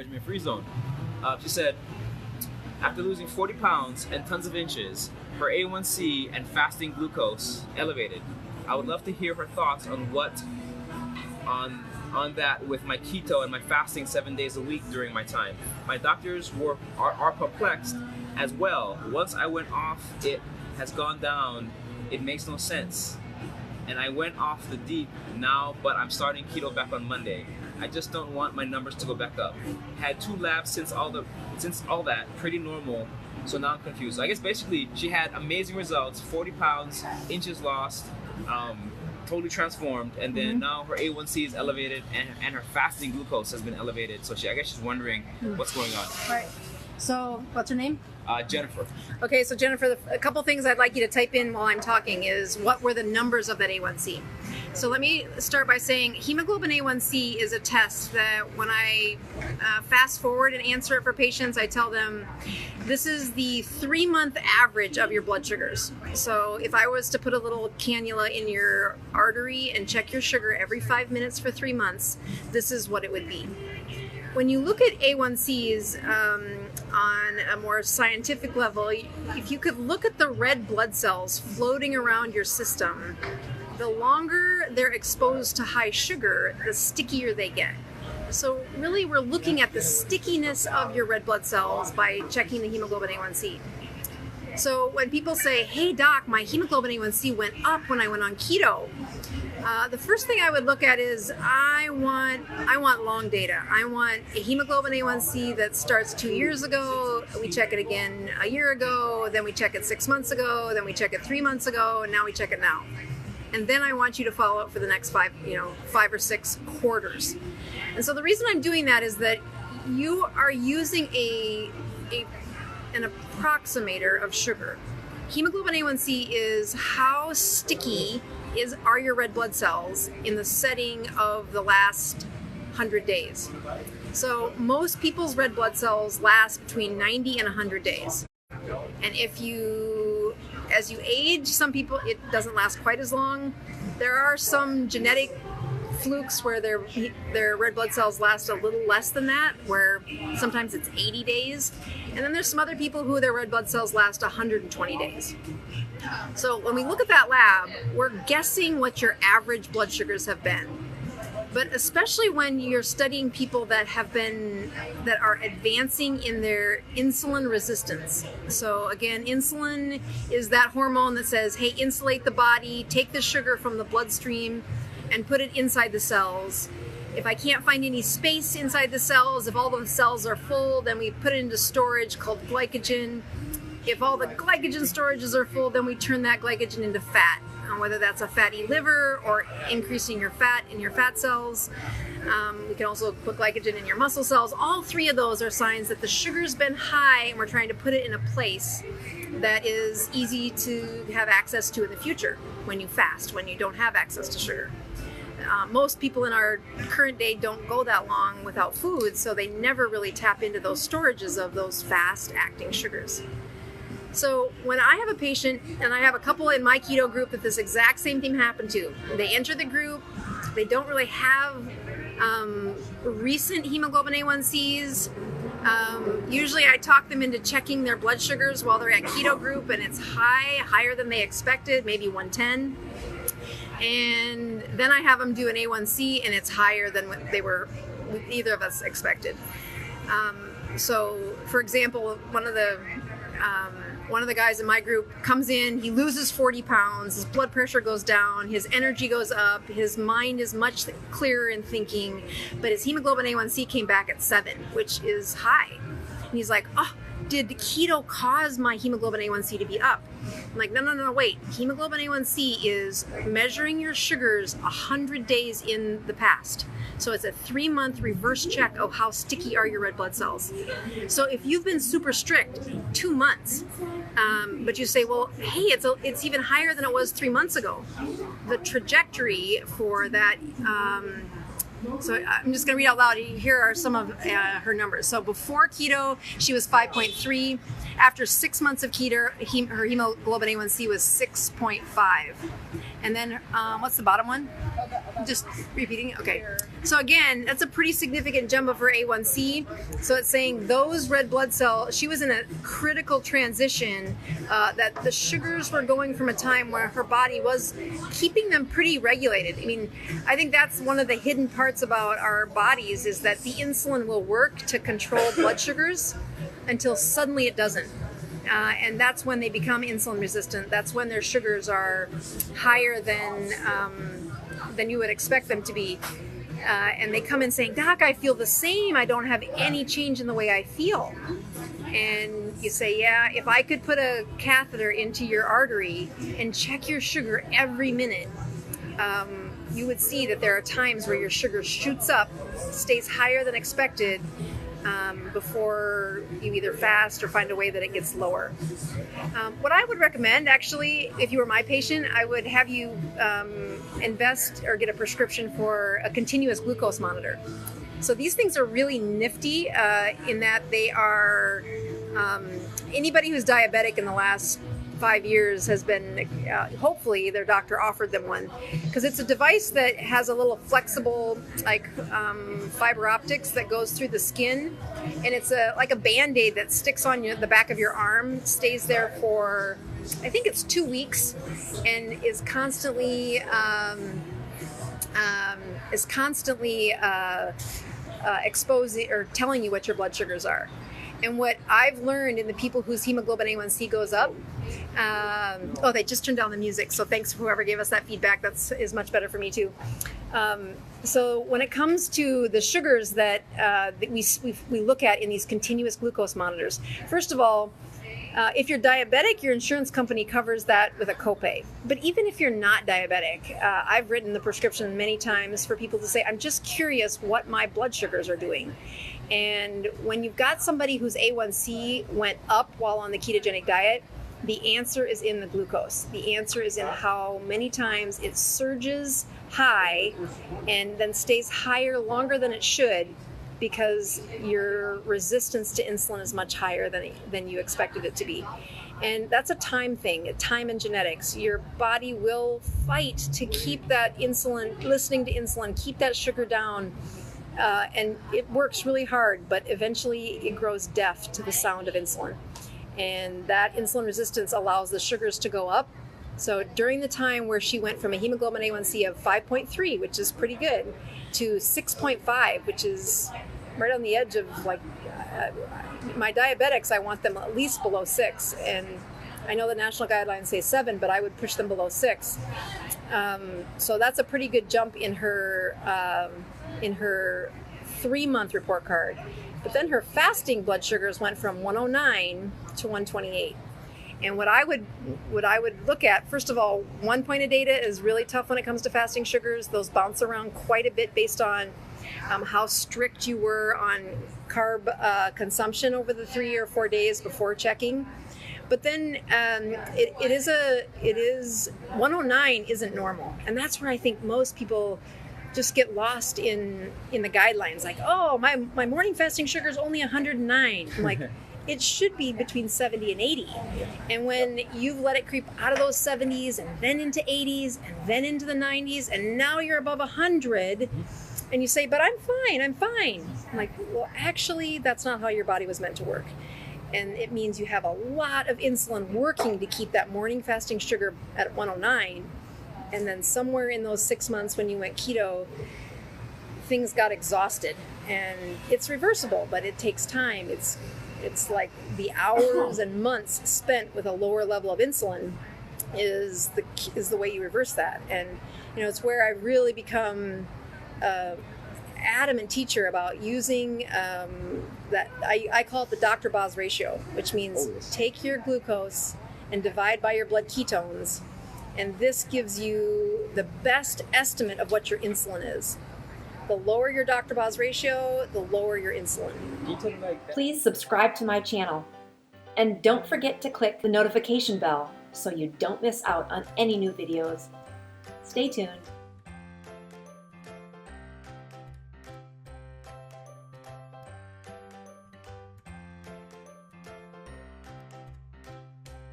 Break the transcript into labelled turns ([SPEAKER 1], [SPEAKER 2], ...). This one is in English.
[SPEAKER 1] judgment-free zone. She said, after losing 40 pounds and tons of inches, her A1C and fasting glucose elevated. I would love to hear her thoughts on that with my keto and my fasting 7 days a week during my time. My doctors are perplexed as well. Once I went off, it has gone down. It makes no sense. And I went off the deep now, but I'm starting keto back on Monday. I just don't want my numbers to go back up. Had 2 labs since all that, pretty normal. So now I'm confused. So I guess basically she had amazing results, 40 pounds, inches lost, totally transformed, and then now her A1C is elevated and her fasting glucose has been elevated. So I guess she's wondering what's going on.
[SPEAKER 2] Right. So what's her name?
[SPEAKER 1] Jennifer.
[SPEAKER 2] Okay, so Jennifer, a couple things I'd like you to type in while I'm talking is what were the numbers of that A1C? So let me start by saying hemoglobin A1C is a test that when I fast forward and answer it for patients, I tell them this is the 3-month average of your blood sugars. So if I was to put a little cannula in your artery and check your sugar every 5 minutes for 3 months, this is what it would be. When you look at A1Cs on a more scientific level, if you could look at the red blood cells floating around your system, the longer they're exposed to high sugar, the stickier they get. So really we're looking at the stickiness of your red blood cells by checking the hemoglobin A1C. So when people say, hey doc, my hemoglobin A1C went up when I went on keto, the first thing I would look at is I want long data. I want a hemoglobin A1C that starts 2 years ago, we check it again a year ago, then we check it 6 months ago, then we check it 3 months ago, and now we check it now. And then I want you to follow up for the next 5 or 6 quarters. And so the reason I'm doing that is that you are using an approximator of sugar. Hemoglobin A1C is how sticky are your red blood cells in the setting of the last 100 days. So most people's red blood cells last between 90 and 100 days. And as you age, some people, it doesn't last quite as long. There are some genetic flukes where their red blood cells last a little less than that, where sometimes it's 80 days. And then there's some other people who their red blood cells last 120 days. So when we look at that lab, we're guessing what your average blood sugars have been. But especially when you're studying people that are advancing in their insulin resistance. So again, insulin is that hormone that says, hey, insulate the body, take the sugar from the bloodstream and put it inside the cells. If I can't find any space inside the cells, if all the cells are full, then we put it into storage called glycogen. If all the glycogen storages are full, then we turn that glycogen into fat, whether that's a fatty liver or increasing your fat in your fat cells. We can also put glycogen in your muscle cells. All 3 of those are signs that the sugar's been high and we're trying to put it in a place that is easy to have access to in the future when you fast, when you don't have access to sugar. Most people in our current day don't go that long without food, so they never really tap into those storages of those fast-acting sugars. So when I have a patient, and I have a couple in my keto group that this exact same thing happened to, they enter the group, they don't really have recent hemoglobin A1Cs. Usually I talk them into checking their blood sugars while they're at keto group, and it's higher than they expected, maybe 110. And then I have them do an A1C, and it's higher than what either of us expected. So, for example, one of the guys in my group comes in, he loses 40 pounds, his blood pressure goes down, his energy goes up, his mind is much clearer in thinking, but his hemoglobin A1C came back at 7, which is high. And he's like, oh, did keto cause my hemoglobin A1C to be up? I'm like, no, wait. Hemoglobin A1C is measuring your sugars 100 days in the past. So it's a 3-month reverse check of how sticky are your red blood cells. So if you've been super strict 2 months, but you say, well, hey, it's even higher than it was 3 months ago. The trajectory for that, so I'm just going to read out loud. Here are some of her numbers. So before keto, she was 5.3. After 6 months of keto, her hemoglobin A1C was 6.5. And then what's the bottom one? Just repeating. Okay. So again, that's a pretty significant jump of her A1C. So it's saying those red blood cells, she was in a critical transition, that the sugars were going from a time where her body was keeping them pretty regulated. I mean, I think that's one of the hidden parts about our bodies, is that the insulin will work to control blood sugars until suddenly it doesn't. And that's when they become insulin resistant. That's when their sugars are higher than you would expect them to be. And they come in saying, Doc, I feel the same. I don't have any change in the way I feel. And you say, yeah, if I could put a catheter into your artery and check your sugar every minute, you would see that there are times where your sugar shoots up, stays higher than expected, before you either fast or find a way that it gets lower. What I would recommend, actually, if you were my patient, I would have you invest or get a prescription for a continuous glucose monitor. So these things are really nifty in that they are, anybody who's diabetic in the last 5 years has been, hopefully their doctor offered them one, because it's a device that has a little flexible, like fiber optics that goes through the skin, and it's like a Band-Aid that sticks on the back of your arm, stays there for, I think it's 2 weeks, and is constantly exposing or telling you what your blood sugars are. And what I've learned in the people whose hemoglobin A1C goes up, they just turned down the music, so thanks for whoever gave us that feedback. Is much better for me too. So when it comes to the sugars that we look at in these continuous glucose monitors, first of all, if you're diabetic, your insurance company covers that with a copay. But even if you're not diabetic, I've written the prescription many times for people to say, I'm just curious what my blood sugars are doing. And when you've got somebody whose A1C went up while on the ketogenic diet, the answer is in the glucose. The answer is in how many times it surges high and then stays higher longer than it should, because your resistance to insulin is much higher than you expected it to be. And that's a time thing, time and genetics. Your body will fight to keep that insulin, listening to insulin, keep that sugar down. And it works really hard, but eventually it grows deaf to the sound of insulin. And that insulin resistance allows the sugars to go up. So during the time where she went from a hemoglobin A1C of 5.3, which is pretty good, to 6.5, which is right on the edge of my diabetics, I want them at least below 6. And I know the national guidelines say 7, but I would push them below 6. So that's a pretty good jump in her 3-month report card. But then her fasting blood sugars went from 109 to 128. And what I would look at, first of all, 1 point of data is really tough when it comes to fasting sugars. Those bounce around quite a bit based on how strict you were on carb consumption over the 3 or 4 days before checking. But then it is 109 isn't normal, and that's where I think most people just get lost in the guidelines. Like, oh, my morning fasting sugar is only 109. I'm like, it should be between 70 and 80. And when you've let it creep out of those 70s and then into 80s and then into the 90s, and now you're above 100, and you say, but I'm fine. I'm like, well, actually, that's not how your body was meant to work. And it means you have a lot of insulin working to keep that morning fasting sugar at 109. And then somewhere in those 6 months when you went keto, things got exhausted. And it's reversible, but it takes time. It's like the hours and months spent with a lower level of insulin is the way you reverse that. And it's where I really become adamant teacher about using that I call it the Dr. Boz ratio, which means take your glucose and divide by your blood ketones, and this gives you the best estimate of what your insulin is. The lower your Dr. Boz ratio, the lower your insulin.
[SPEAKER 3] Please subscribe to my channel, and don't forget to click the notification bell so you don't miss out on any new videos. Stay tuned.